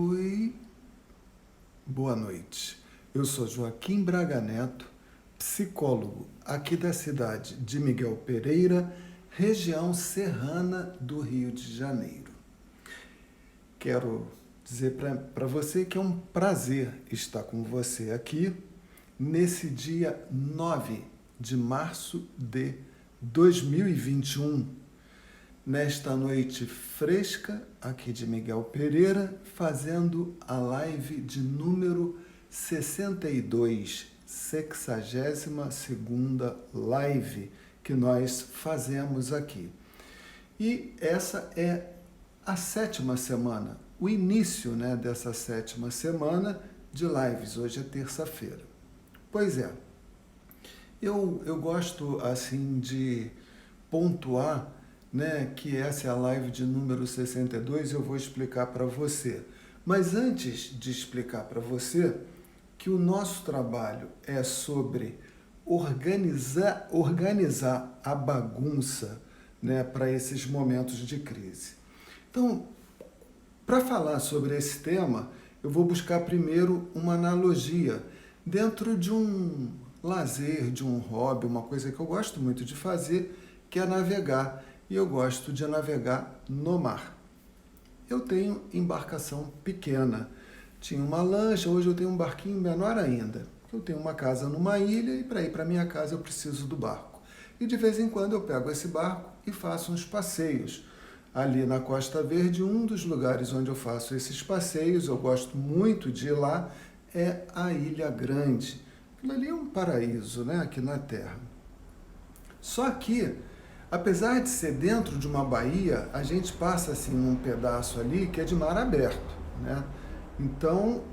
Oi, boa noite. Eu sou Joaquim Braga Neto, psicólogo aqui da cidade de Miguel Pereira, região serrana do Rio de Janeiro. Quero dizer para você que é um prazer estar com você aqui nesse dia 9 de março de 2021. Nesta noite fresca aqui de Miguel Pereira, fazendo a live de número 62, 62ª live que nós fazemos aqui. E essa é a 7ª semana, o início, dessa 7ª semana de lives. Hoje é terça-feira. Pois é, eu gosto assim de pontuar que essa é a live de número 62, eu vou explicar para você. Mas antes de explicar para você que o nosso trabalho é sobre organizar a bagunça para esses momentos de crise. Então, para falar sobre esse tema, eu vou buscar primeiro uma analogia dentro de um lazer, de um hobby, uma coisa que eu gosto muito de fazer, que é navegar. E eu gosto de navegar no mar. Eu tenho embarcação pequena. Tinha uma lancha, hoje eu tenho um barquinho menor ainda. Eu tenho uma casa numa ilha e para ir para minha casa eu preciso do barco. E de vez em quando eu pego esse barco e faço uns passeios. Ali na Costa Verde, um dos lugares onde eu faço esses passeios, eu gosto muito de ir lá, é a Ilha Grande. Aquilo ali é um paraíso, aqui na Terra. Só que, apesar de ser dentro de uma baía, a gente passa assim num pedaço ali que é de mar aberto, Então,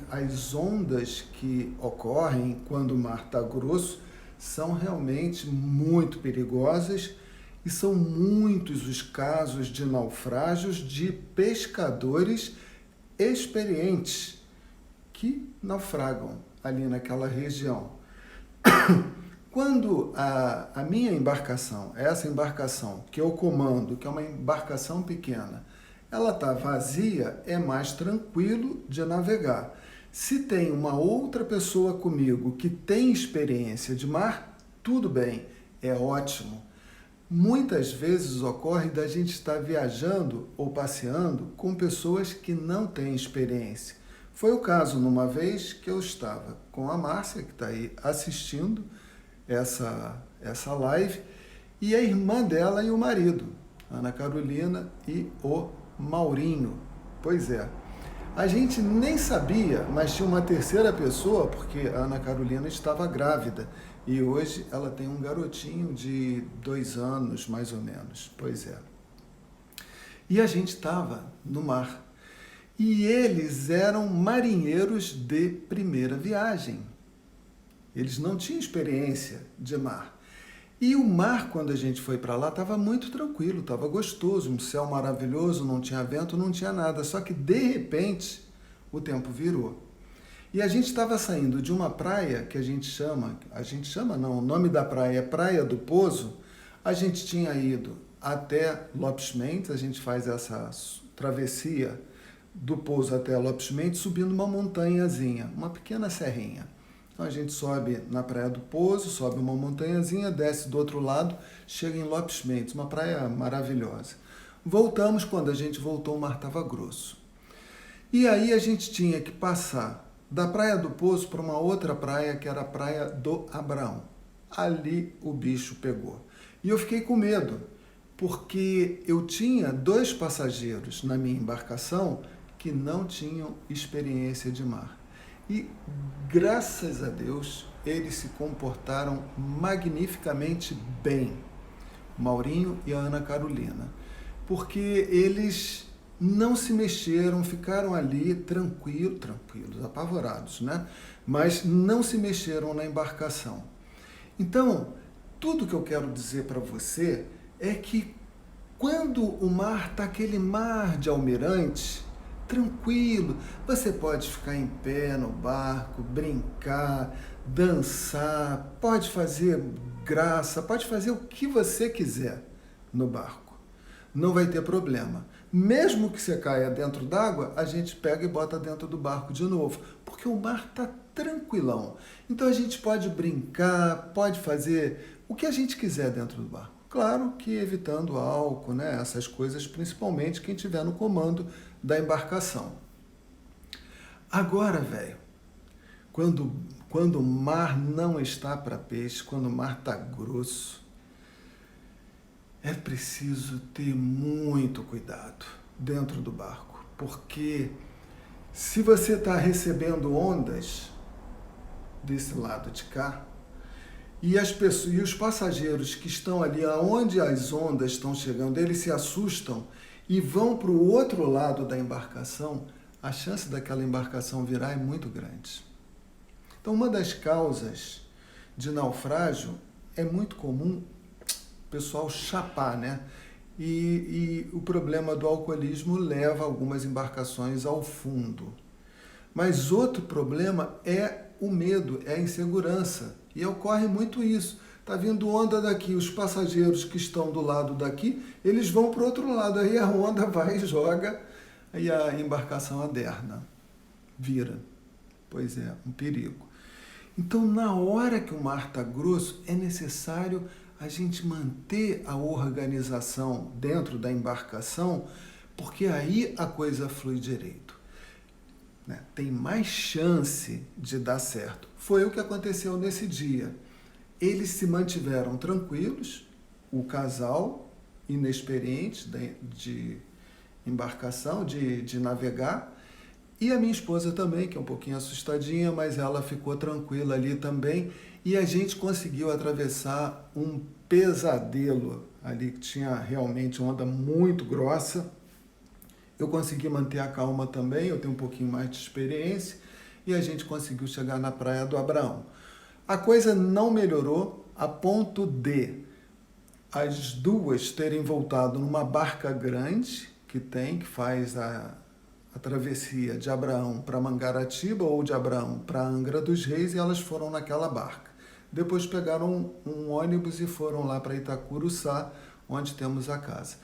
as ondas que ocorrem quando o mar está grosso são realmente muito perigosas e são muitos os casos de naufrágios de pescadores experientes que naufragam ali naquela região. Quando a minha embarcação, essa embarcação que eu comando, que é uma embarcação pequena, ela está vazia, é mais tranquilo de navegar. Se tem uma outra pessoa comigo que tem experiência de mar, tudo bem, é ótimo. Muitas vezes ocorre da gente estar viajando ou passeando com pessoas que não têm experiência. Foi o caso numa vez que eu estava com a Márcia, que está aí assistindo essa live, e a irmã dela e o marido, Ana Carolina e o Maurinho. Pois é, a gente nem sabia, mas tinha uma terceira pessoa, porque a Ana Carolina estava grávida, e hoje ela tem um garotinho de 2 anos, mais ou menos. Pois é. E a gente estava no mar, e eles eram marinheiros de primeira viagem. Eles não tinham experiência de mar. E o mar, quando a gente foi para lá, estava muito tranquilo, estava gostoso, um céu maravilhoso, não tinha vento, não tinha nada. Só que, de repente, o tempo virou. E a gente estava saindo de uma praia que o nome da praia é Praia do Pozo. A gente tinha ido até Lopes Mendes, a gente faz essa travessia do Pozo até Lopes Mendes, subindo uma montanhazinha, uma pequena serrinha. Então a gente sobe na Praia do Pozo, sobe uma montanhazinha, desce do outro lado, chega em Lopes Mendes, uma praia maravilhosa. Voltamos, quando a gente voltou o mar estava grosso. E aí a gente tinha que passar da Praia do Pozo para uma outra praia, que era a Praia do Abraão. Ali o bicho pegou. E eu fiquei com medo, porque eu tinha 2 passageiros na minha embarcação que não tinham experiência de mar. E, graças a Deus, eles se comportaram magnificamente bem, Maurinho e a Ana Carolina, porque eles não se mexeram, ficaram ali tranquilos, apavorados, Mas não se mexeram na embarcação. Então, tudo que eu quero dizer para você é que quando o mar está aquele mar de almirante, tranquilo, você pode ficar em pé no barco, brincar, dançar, pode fazer graça, pode fazer o que você quiser no barco. não vai ter problema. Mesmo que você caia dentro d'água, a gente pega e bota dentro do barco de novo, porque o mar está tranquilão. Então a gente pode brincar, pode fazer o que a gente quiser dentro do barco. Claro que evitando álcool, né? Essas coisas, principalmente quem estiver no comando da embarcação. Agora, velho, quando o mar não está para peixe, quando o mar está grosso, é preciso ter muito cuidado dentro do barco, porque se você está recebendo ondas desse lado de cá, e as pessoas, e os passageiros que estão ali aonde as ondas estão chegando, eles se assustam e vão para o outro lado da embarcação, a chance daquela embarcação virar é muito grande. Então, uma das causas de naufrágio é muito comum o pessoal chapar, né? E o problema do alcoolismo leva algumas embarcações ao fundo. Mas outro problema é o medo, é a insegurança. E ocorre muito isso. Está vindo onda daqui, os passageiros que estão do lado daqui, eles vão para o outro lado. Aí a onda vai e joga e a embarcação aderna. Vira. Pois é, um perigo. Então, na hora que o mar está grosso, é necessário a gente manter a organização dentro da embarcação, porque aí a coisa flui direito. Né? Tem mais chance de dar certo. Foi o que aconteceu nesse dia. Eles se mantiveram tranquilos, o casal inexperiente de embarcação, de navegar, e a minha esposa também, que é um pouquinho assustadinha, mas ela ficou tranquila ali também, e a gente conseguiu atravessar um pesadelo ali, que tinha realmente uma onda muito grossa. Eu consegui manter a calma também, eu tenho um pouquinho mais de experiência, e a gente conseguiu chegar na Praia do Abraão. A coisa não melhorou a ponto de as duas terem voltado numa barca grande que faz a travessia de Abraão para Mangaratiba ou de Abraão para Angra dos Reis, e elas foram naquela barca. Depois pegaram um ônibus e foram lá para Itacuruçá, onde temos a casa.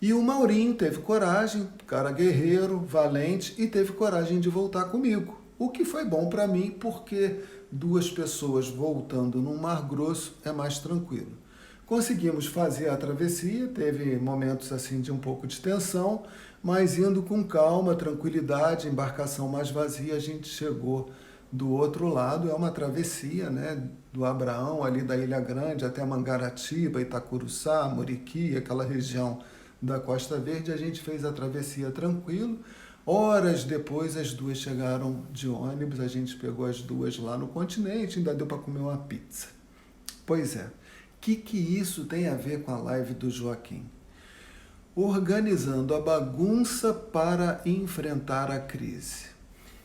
E o Maurinho teve coragem, cara guerreiro, valente, e teve coragem de voltar comigo. O que foi bom para mim, porque duas pessoas voltando num mar grosso é mais tranquilo. Conseguimos fazer a travessia, teve momentos assim de um pouco de tensão, mas indo com calma, tranquilidade, embarcação mais vazia, a gente chegou do outro lado. É uma travessia, né, do Abraão, ali da Ilha Grande até Mangaratiba, Itacuruçá, Muriqui, aquela região da Costa Verde. A gente fez a travessia tranquilo. Horas depois as duas chegaram de ônibus, a gente pegou as duas lá no continente, ainda deu para comer uma pizza. Pois é, o que isso tem a ver com a live do Joaquim? Organizando a bagunça para enfrentar a crise.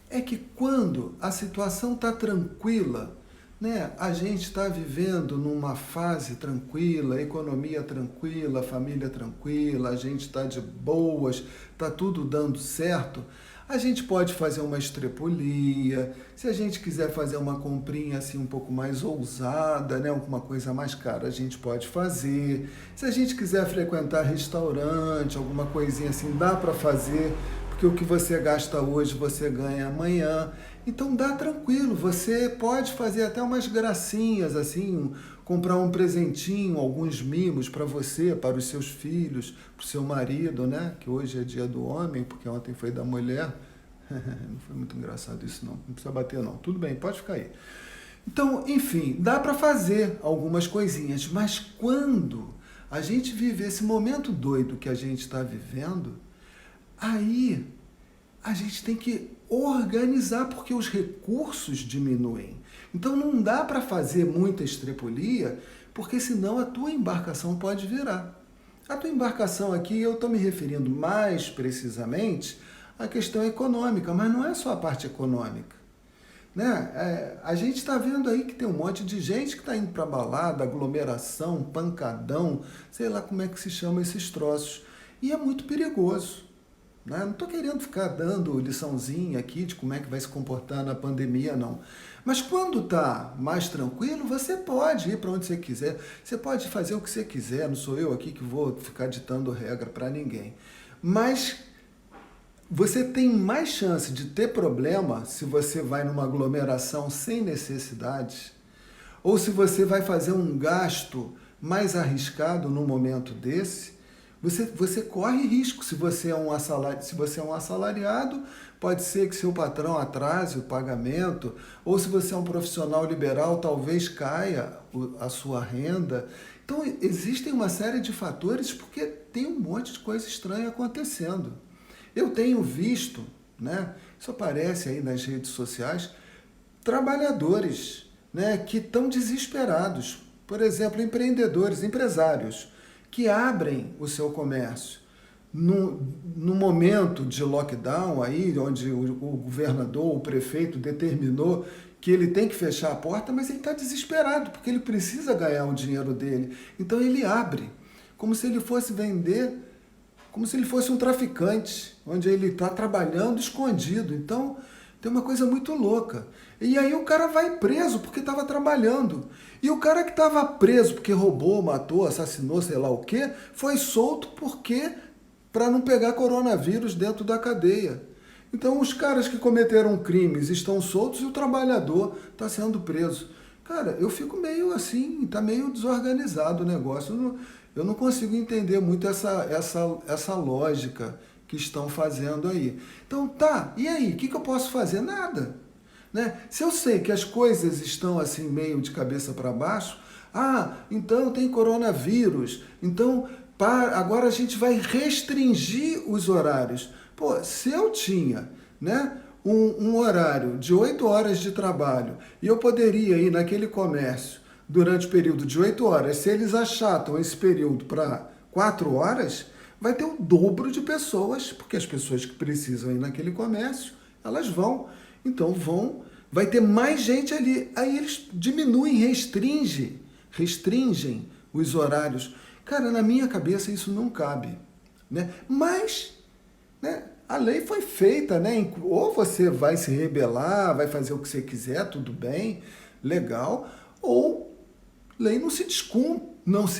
É que quando a situação está tranquila, né, a gente está vivendo numa fase tranquila, economia tranquila, família tranquila, a gente está de boas, está tudo dando certo, a gente pode fazer uma estrepolia, se a gente quiser fazer uma comprinha assim um pouco mais ousada, né, alguma coisa mais cara, a gente pode fazer. Se a gente quiser frequentar restaurante, alguma coisinha assim, dá para fazer, porque o que você gasta hoje, você ganha amanhã. Então dá tranquilo, você pode fazer até umas gracinhas, assim, comprar um presentinho, alguns mimos para você, para os seus filhos, para o seu marido, né? Que hoje é dia do homem, porque ontem foi da mulher. Não foi muito engraçado isso não precisa bater não. Tudo bem, pode ficar aí. Então, enfim, dá para fazer algumas coisinhas, mas quando a gente vive esse momento doido que a gente está vivendo, aí a gente tem que organizar, porque os recursos diminuem. Então não dá para fazer muita estrepolia, porque senão a tua embarcação pode virar. A tua embarcação aqui, eu estou me referindo mais precisamente à questão econômica, mas não é só a parte econômica. Né? A gente está vendo aí que tem um monte de gente que está indo para balada, aglomeração, pancadão, sei lá como é que se chama esses troços. E é muito perigoso. né? Não estou querendo ficar dando liçãozinha aqui de como é que vai se comportar na pandemia, não. Mas quando está mais tranquilo, você pode ir para onde você quiser. Você pode fazer o que você quiser. Não sou eu aqui que vou ficar ditando regra para ninguém. Mas você tem mais chance de ter problema se você vai numa aglomeração sem necessidade, ou se você vai fazer um gasto mais arriscado num momento desse. Você corre risco. Se você é um assalariado, pode ser que seu patrão atrase o pagamento, ou se você é um profissional liberal, talvez caia a sua renda. Então, existem uma série de fatores, porque tem um monte de coisa estranha acontecendo. Eu tenho visto, né, isso aparece aí nas redes sociais, trabalhadores, né, que estão desesperados. Por exemplo, empreendedores, empresários, que abrem o seu comércio no momento de lockdown, aí, onde o governador, o prefeito determinou que ele tem que fechar a porta, mas ele está desesperado, porque ele precisa ganhar o dinheiro dele. Então ele abre, como se ele fosse vender, como se ele fosse um traficante, onde ele está trabalhando escondido. Então, tem uma coisa muito louca. E aí o cara vai preso porque estava trabalhando. E o cara que estava preso porque roubou, matou, assassinou, sei lá o quê, foi solto porque para não pegar coronavírus dentro da cadeia. Então os caras que cometeram crimes estão soltos e o trabalhador está sendo preso. Cara, eu fico meio assim, está meio desorganizado o negócio. Eu não consigo entender muito essa lógica que estão fazendo aí. Então tá, e aí? O que eu posso fazer? Nada. Né? Se eu sei que as coisas estão assim meio de cabeça para baixo, então tem coronavírus, então agora a gente vai restringir os horários. Pô, se eu tinha, né, um horário de 8 horas de trabalho e eu poderia ir naquele comércio durante o período de 8 horas, se eles achatam esse período para 4 horas, vai ter o dobro de pessoas, porque as pessoas que precisam ir naquele comércio, elas vão. Então vai ter mais gente ali. Aí eles diminuem, restringem os horários. Cara, na minha cabeça isso não cabe, né? Mas, né, a lei foi feita, né? Ou você vai se rebelar, vai fazer o que você quiser, tudo bem, legal, ou lei não se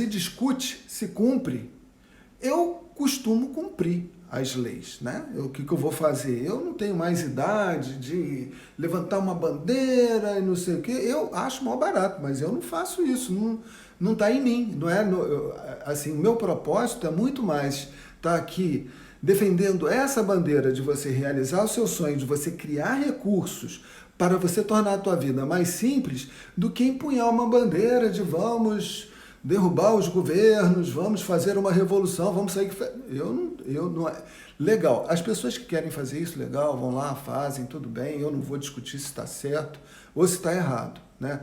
discute, se cumpre. Eu costumo cumprir as leis, né? O que eu vou fazer? Eu não tenho mais idade de levantar uma bandeira e não sei o quê. Eu acho mal barato, mas eu não faço isso, não está em mim, não é? Assim, o meu propósito é muito mais estar aqui defendendo essa bandeira de você realizar o seu sonho, de você criar recursos para você tornar a tua vida mais simples, do que empunhar uma bandeira de vamos derrubar os governos, vamos fazer uma revolução, vamos sair... Eu não... Legal, as pessoas que querem fazer isso, legal, vão lá, fazem, tudo bem, eu não vou discutir se está certo ou se está errado, né?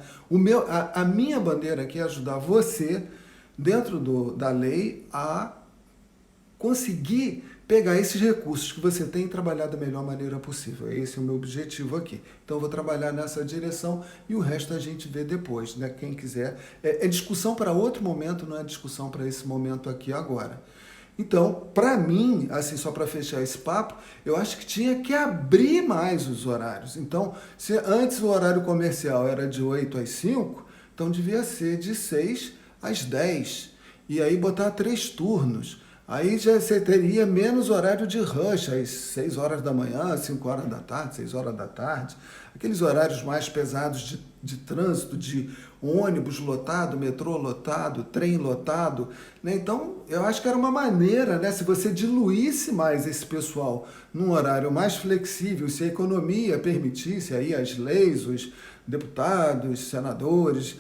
A minha bandeira aqui é ajudar você, dentro da lei, a conseguir pegar esses recursos que você tem e trabalhar da melhor maneira possível. Esse é o meu objetivo aqui. Então, eu vou trabalhar nessa direção e o resto a gente vê depois, né? Quem quiser. É discussão para outro momento, não é discussão para esse momento aqui agora. Então, para mim, assim, só para fechar esse papo, eu acho que tinha que abrir mais os horários. Então, se antes o horário comercial era de 8 às 5, então devia ser de 6 às 10. E aí botar 3 turnos. Aí já você teria menos horário de rush, às 6 horas da manhã, 5 horas da tarde, 6 horas da tarde. Aqueles horários mais pesados de trânsito, de ônibus lotado, metrô lotado, trem lotado, né? Então, eu acho que era uma maneira, né? Se você diluísse mais esse pessoal num horário mais flexível, se a economia permitisse aí as leis, os deputados, senadores...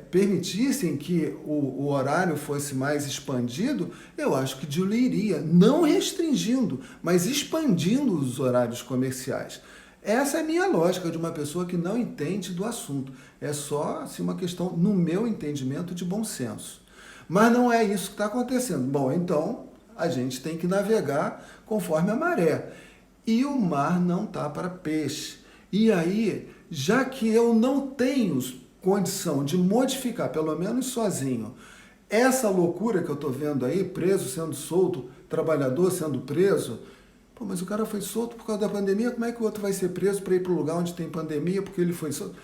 permitissem que o horário fosse mais expandido, eu acho que diluiria, não restringindo, mas expandindo os horários comerciais. Essa é a minha lógica de uma pessoa que não entende do assunto. É só assim, uma questão, no meu entendimento, de bom senso. Mas não é isso que está acontecendo. Bom, então a gente tem que navegar conforme a maré. E o mar não está para peixe. E aí, já que eu não tenho condição de modificar, pelo menos sozinho, essa loucura que eu estou vendo aí, preso sendo solto, trabalhador sendo preso, Pô, mas o cara foi solto por causa da pandemia, como é que o outro vai ser preso para ir para o lugar onde tem pandemia porque ele foi solto?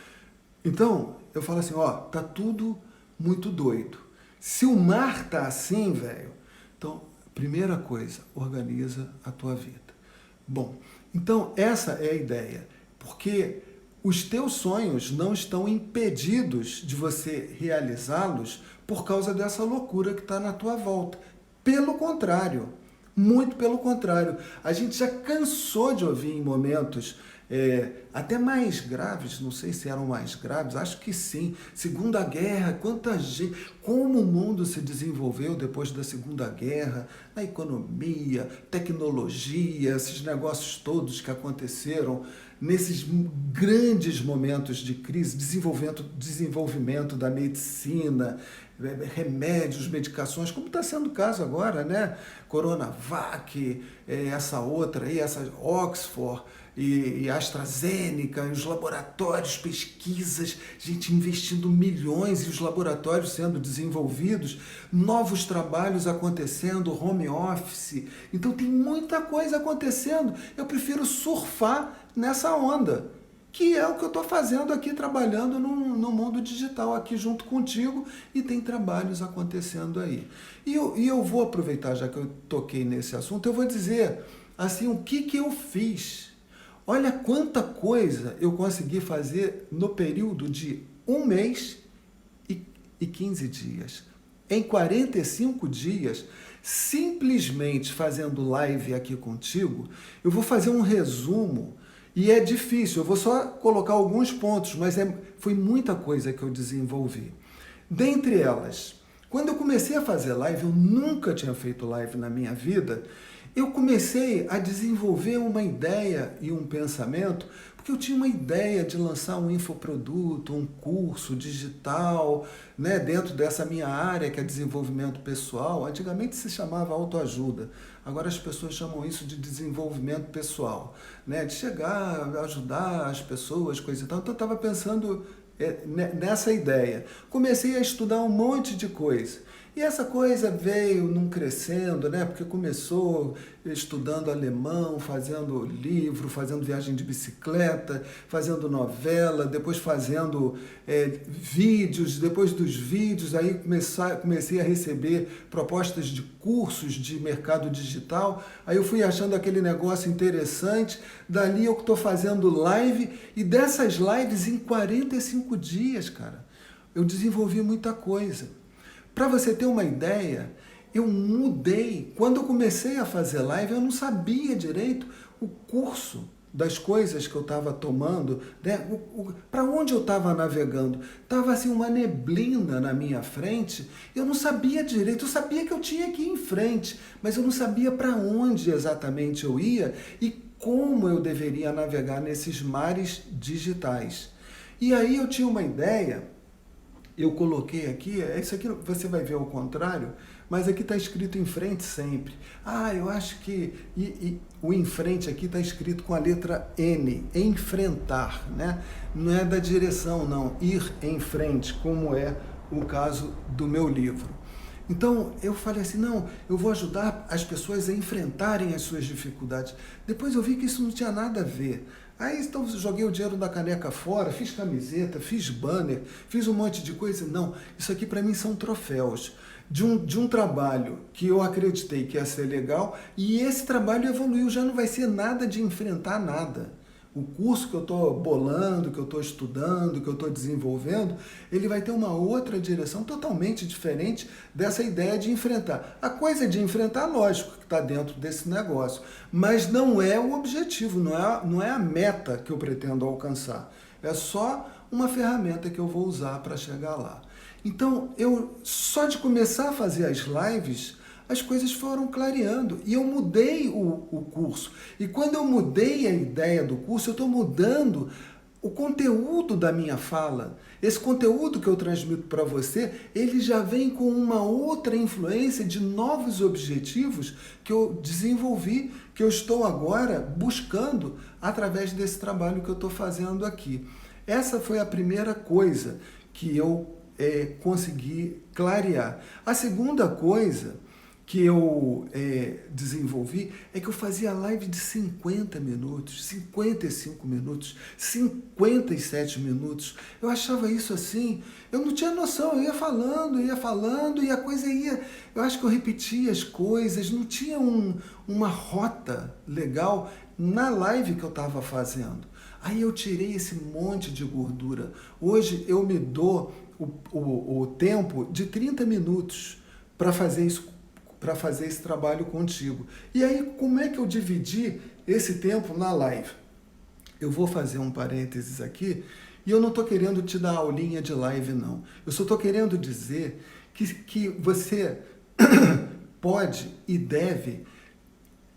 Então, eu falo assim, ó, tá tudo muito doido. Se o mar tá assim, velho, então, primeira coisa, organiza a tua vida. Bom, então essa é a ideia, porque os teus sonhos não estão impedidos de você realizá-los por causa dessa loucura que está na tua volta. Pelo contrário, muito pelo contrário. A gente já cansou de ouvir em momentos até mais graves, não sei se eram mais graves, acho que sim. Segunda Guerra, quanta gente, como o mundo se desenvolveu depois da Segunda Guerra, na economia, tecnologia, esses negócios todos que aconteceram nesses grandes momentos de crise, desenvolvimento da medicina, remédios, medicações, como está sendo o caso agora, né? Coronavac, essa outra aí, essa Oxford e AstraZeneca, e os laboratórios, pesquisas, gente investindo milhões e os laboratórios sendo desenvolvidos, novos trabalhos acontecendo, home office. Então tem muita coisa acontecendo. Eu prefiro surfar nessa onda, que é o que eu estou fazendo aqui, trabalhando no mundo digital aqui junto contigo, e tem trabalhos acontecendo aí. E eu vou aproveitar, já que eu toquei nesse assunto, eu vou dizer assim, o que eu fiz. Olha quanta coisa eu consegui fazer no período de 1 mês e 15 dias. Em 45 dias, simplesmente fazendo live aqui contigo, eu vou fazer um resumo. E é difícil, eu vou só colocar alguns pontos, mas foi muita coisa que eu desenvolvi. Dentre elas, quando eu comecei a fazer live, eu nunca tinha feito live na minha vida, eu comecei a desenvolver uma ideia e um pensamento, porque eu tinha uma ideia de lançar um infoproduto, um curso digital, né, dentro dessa minha área que é desenvolvimento pessoal. Antigamente se chamava autoajuda, agora as pessoas chamam isso de desenvolvimento pessoal, né, de chegar, ajudar as pessoas, coisa e tal. Então eu estava pensando nessa ideia. Comecei a estudar um monte de coisa. E essa coisa veio num crescendo, né? Porque começou estudando alemão, fazendo livro, fazendo viagem de bicicleta, fazendo novela, depois fazendo vídeos. Depois dos vídeos, aí comecei a receber propostas de cursos de mercado digital. Aí eu fui achando aquele negócio interessante. Dali eu estou fazendo live, e dessas lives em 45 dias, cara, eu desenvolvi muita coisa. Para você ter uma ideia, eu mudei. Quando eu comecei a fazer live, eu não sabia direito o curso das coisas que eu estava tomando, né? Para onde eu estava navegando. Estava assim uma neblina na minha frente, eu não sabia direito. Eu sabia que eu tinha que ir em frente, mas eu não sabia para onde exatamente eu ia e como eu deveria navegar nesses mares digitais. E aí eu tinha uma ideia. Eu coloquei aqui, isso aqui você vai ver ao contrário, mas aqui está escrito em frente sempre. Ah, eu acho que o em frente aqui está escrito com a letra N, enfrentar, né? Não é da direção, não, ir em frente, como é o caso do meu livro. Então eu falei assim, não, eu vou ajudar as pessoas a enfrentarem as suas dificuldades. Depois eu vi que isso não tinha nada a ver. Aí então joguei o dinheiro da caneca fora, fiz camiseta, fiz banner, fiz um monte de coisa. Não, isso aqui para mim são troféus de um trabalho que eu acreditei que ia ser legal, e esse trabalho evoluiu, já não vai ser nada de enfrentar nada. O curso que eu estou bolando, que eu estou estudando, que eu estou desenvolvendo, ele vai ter uma outra direção totalmente diferente dessa ideia de enfrentar. A coisa de enfrentar, lógico, que está dentro desse negócio, mas não é o objetivo, não é a meta que eu pretendo alcançar. É só uma ferramenta que eu vou usar para chegar lá. Então, só de começar a fazer as lives, as coisas foram clareando e eu mudei o curso. E quando eu mudei a ideia do curso, eu estou mudando o conteúdo da minha fala. Esse conteúdo que eu transmito para você, ele já vem com uma outra influência de novos objetivos que eu desenvolvi, que eu estou agora buscando através desse trabalho que eu estou fazendo aqui. Essa foi a primeira coisa que eu consegui clarear. A segunda coisa que eu desenvolvi é que eu fazia live de 50 minutos, 55 minutos, 57 minutos. Eu achava isso assim, eu não tinha noção, eu ia falando, e a coisa ia... Eu acho que eu repetia as coisas, não tinha uma rota legal na live que eu estava fazendo. Aí eu tirei esse monte de gordura. Hoje eu me dou o tempo de 30 minutos para fazer isso, para fazer esse trabalho contigo. E aí, como é que eu dividi esse tempo na live? Eu vou fazer um parênteses aqui, e eu não estou querendo te dar aulinha de live, não. Eu só estou querendo dizer que você pode e deve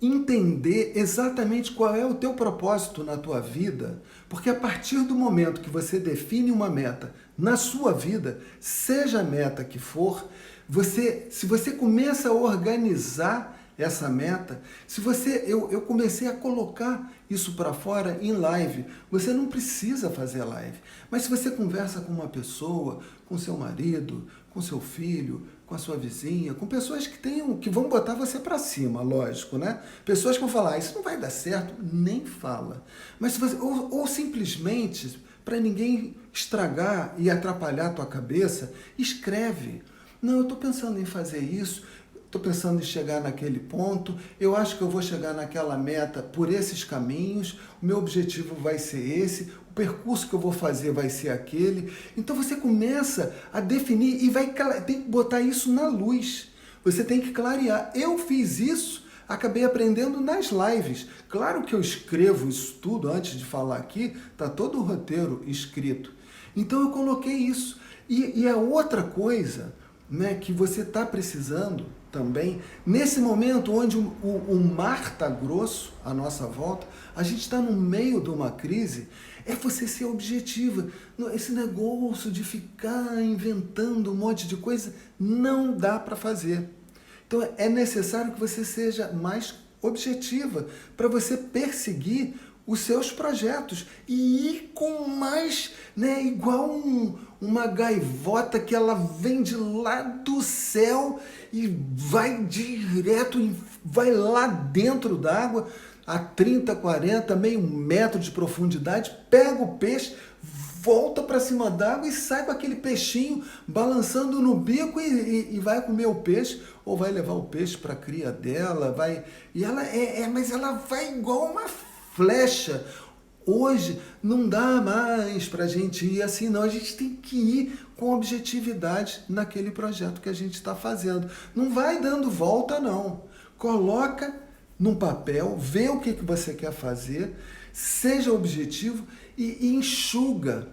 entender exatamente qual é o teu propósito na tua vida, porque a partir do momento que você define uma meta na sua vida, seja a meta que for, se você começa a organizar essa meta, eu comecei a colocar isso para fora em live. Você não precisa fazer live, mas se você conversa com uma pessoa, com seu marido, com seu filho, com a sua vizinha, com pessoas que vão botar você para cima, lógico, né? Pessoas que vão falar, isso não vai dar certo, nem fala. Mas se você, ou simplesmente, para ninguém estragar e atrapalhar a tua cabeça, escreve. Não, eu estou pensando em fazer isso, estou pensando em chegar naquele ponto, eu acho que eu vou chegar naquela meta por esses caminhos, o meu objetivo vai ser esse, o percurso que eu vou fazer vai ser aquele. Então você começa a definir e tem que botar isso na luz. Você tem que clarear. Eu fiz isso, acabei aprendendo nas lives. Claro que eu escrevo isso tudo antes de falar aqui, está todo o roteiro escrito. Então eu coloquei isso. E a outra coisa, né, que você está precisando também, nesse momento onde o mar está grosso à nossa volta, a gente está no meio de uma crise, é você ser objetiva. Esse negócio de ficar inventando um monte de coisa não dá para fazer. Então é necessário que você seja mais objetiva para você perseguir os seus projetos e ir com mais, né, igual uma gaivota que ela vem de lá do céu e vai direto, vai lá dentro d'água a 30, 40, meio metro de profundidade, pega o peixe, volta para cima d'água e sai com aquele peixinho balançando no bico e vai comer o peixe, ou vai levar o peixe para a cria dela, mas ela vai igual uma flecha. Hoje não dá mais para a gente ir assim, não. A gente tem que ir com objetividade naquele projeto que a gente está fazendo. Não vai dando volta, não. Coloca num papel, vê o que você quer fazer, seja objetivo e enxuga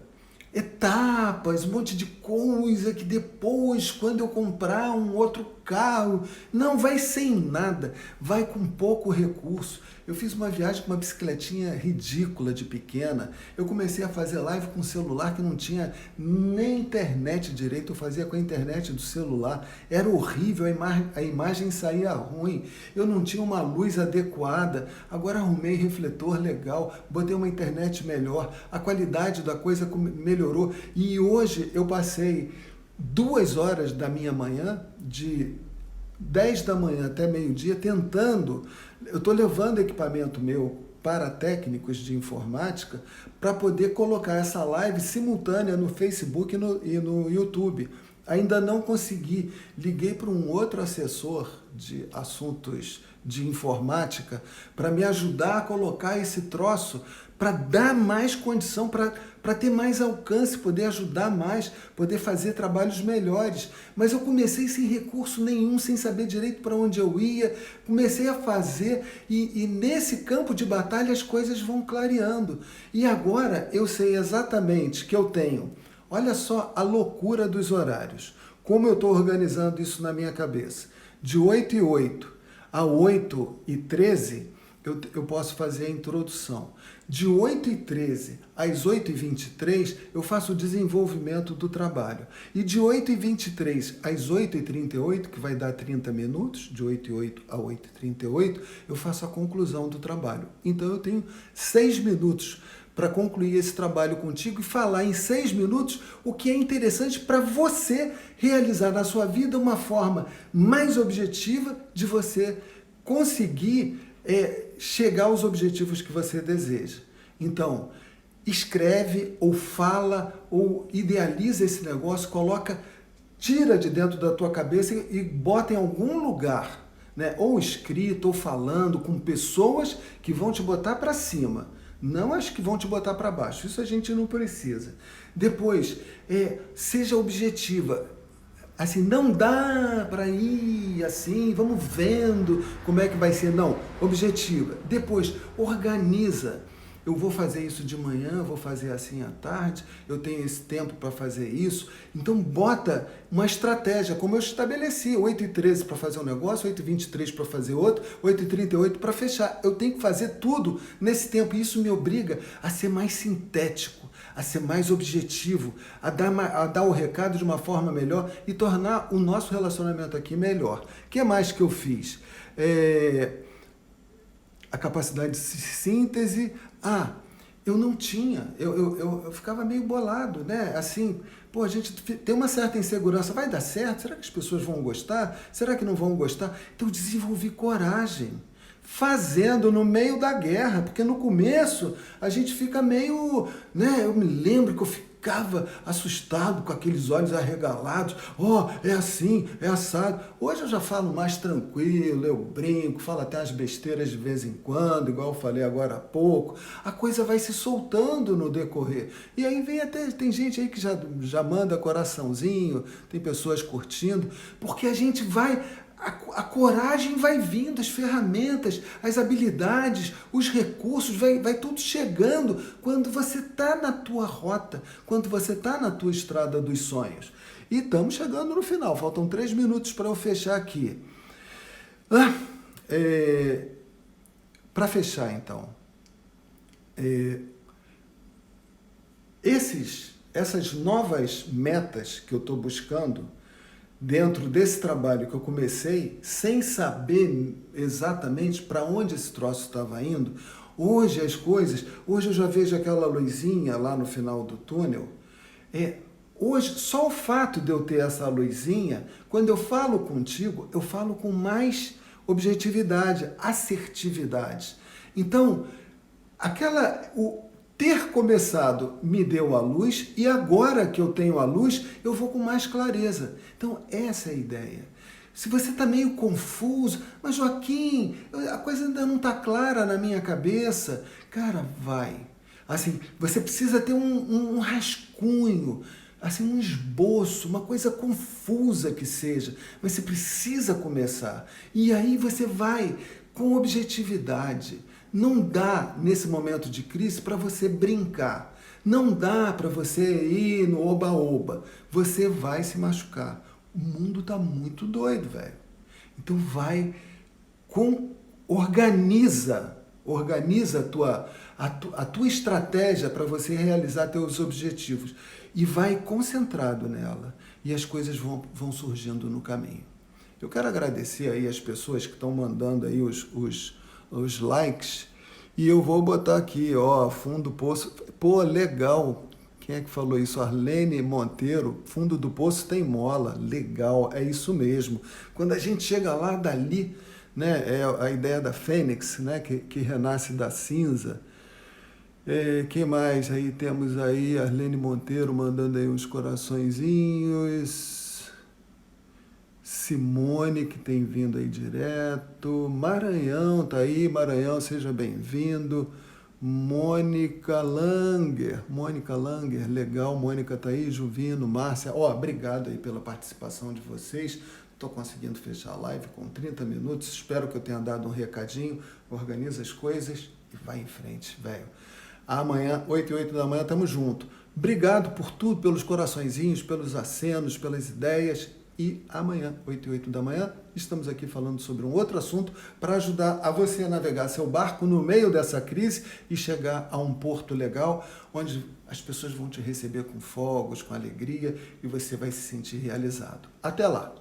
etapas, um monte de coisa que depois, quando eu comprar um outro carro, não vai sem nada, vai com pouco recurso. Eu fiz uma viagem com uma bicicletinha ridícula de pequena, eu comecei a fazer live com um celular que não tinha nem internet direito, eu fazia com a internet do celular, era horrível, a imagem saía ruim, eu não tinha uma luz adequada, agora arrumei refletor legal, botei uma internet melhor, a qualidade da coisa melhorou, e hoje eu passei 2 horas da minha manhã, de 10 da manhã até meio-dia, tentando. Eu estou levando equipamento meu para técnicos de informática para poder colocar essa live simultânea no Facebook e no YouTube. Ainda não consegui. Liguei para um outro assessor de assuntos de informática para me ajudar a colocar esse troço, para dar mais condição, para ter mais alcance, poder ajudar mais, poder fazer trabalhos melhores. Mas eu comecei sem recurso nenhum, sem saber direito para onde eu ia, comecei a fazer e nesse campo de batalha as coisas vão clareando. E agora eu sei exatamente que eu tenho, olha só a loucura dos horários, como eu estou organizando isso na minha cabeça. De 8h08 a 8h13, eu posso fazer a introdução. De 8h13 às 8h23, eu faço o desenvolvimento do trabalho. E de 8h23 às 8h38, que vai dar 30 minutos, de 8h08 a 8h38, eu faço a conclusão do trabalho. Então eu tenho 6 minutos para concluir esse trabalho contigo e falar em 6 minutos o que é interessante para você realizar na sua vida uma forma mais objetiva de você conseguir chegar aos objetivos que você deseja. Então, escreve ou fala ou idealiza esse negócio, tira de dentro da tua cabeça e bota em algum lugar, né? Ou escrito, ou falando com pessoas que vão te botar para cima, não as que vão te botar para baixo. Isso a gente não precisa. Depois, seja objetiva. Assim, não dá para ir assim, vamos vendo como é que vai ser. Não, objetiva. Depois, organiza. Eu vou fazer isso de manhã, vou fazer assim à tarde, eu tenho esse tempo para fazer isso. Então, bota uma estratégia, como eu estabeleci, 8h13 para fazer um negócio, 8h23 para fazer outro, 8h38 para fechar. Eu tenho que fazer tudo nesse tempo e isso me obriga a ser mais sintético, a ser mais objetivo, a dar o recado de uma forma melhor e tornar o nosso relacionamento aqui melhor. O que mais que eu fiz? A capacidade de síntese. Eu não tinha, eu ficava meio bolado, né? Assim, a gente tem uma certa insegurança, vai dar certo? Será que as pessoas vão gostar? Será que não vão gostar? Então eu desenvolvi coragem, fazendo no meio da guerra, porque no começo a gente fica meio, né? Eu me lembro que eu ficava assustado com aqueles olhos arregalados, é assim, é assado. Hoje eu já falo mais tranquilo, eu brinco, falo até as besteiras de vez em quando, igual eu falei agora há pouco. A coisa vai se soltando no decorrer. E aí tem gente aí que já manda coraçãozinho, tem pessoas curtindo, porque a gente vai... A coragem vai vindo, as ferramentas, as habilidades, os recursos, vai tudo chegando quando você está na tua rota, quando você está na tua estrada dos sonhos. E estamos chegando no final, faltam 3 minutos para eu fechar aqui. Para fechar, então, essas novas metas que eu estou buscando, dentro desse trabalho que eu comecei, sem saber exatamente para onde esse troço estava indo, hoje eu já vejo aquela luzinha lá no final do túnel. Hoje, só o fato de eu ter essa luzinha, quando eu falo contigo, eu falo com mais objetividade, assertividade. Então, ter começado me deu a luz e agora que eu tenho a luz, eu vou com mais clareza. Então, essa é a ideia. Se você está meio confuso, mas Joaquim, a coisa ainda não está clara na minha cabeça, cara, vai. Assim, você precisa ter um rascunho, assim, um esboço, uma coisa confusa que seja, mas você precisa começar. E aí você vai com objetividade. Não dá, nesse momento de crise, para você brincar. Não dá para você ir no oba-oba. Você vai se machucar. O mundo está muito doido, velho. Então organiza a tua estratégia para você realizar teus objetivos. E vai concentrado nela. E as coisas vão surgindo no caminho. Eu quero agradecer aí as pessoas que estão mandando aí os likes, e eu vou botar aqui, fundo do poço, legal, quem é que falou isso? Arlene Monteiro, fundo do poço tem mola, legal, é isso mesmo, quando a gente chega lá dali, né, é a ideia da fênix, né, que renasce da cinza. Quem mais? Aí temos aí Arlene Monteiro mandando aí uns coraçõezinhos, Simone, que tem vindo aí direto. Maranhão, tá aí. Maranhão, seja bem-vindo. Mônica Langer, legal. Mônica tá aí. Juvino, Márcia. Obrigado aí pela participação de vocês. Estou conseguindo fechar a live com 30 minutos. Espero que eu tenha dado um recadinho. Organiza as coisas e vai em frente, velho. Amanhã, 8h08 da manhã, tamo junto. Obrigado por tudo, pelos coraçõezinhos, pelos acenos, pelas ideias. E amanhã, 8h08 da manhã, estamos aqui falando sobre um outro assunto para ajudar a você a navegar seu barco no meio dessa crise e chegar a um porto legal, onde as pessoas vão te receber com fogos, com alegria e você vai se sentir realizado. Até lá!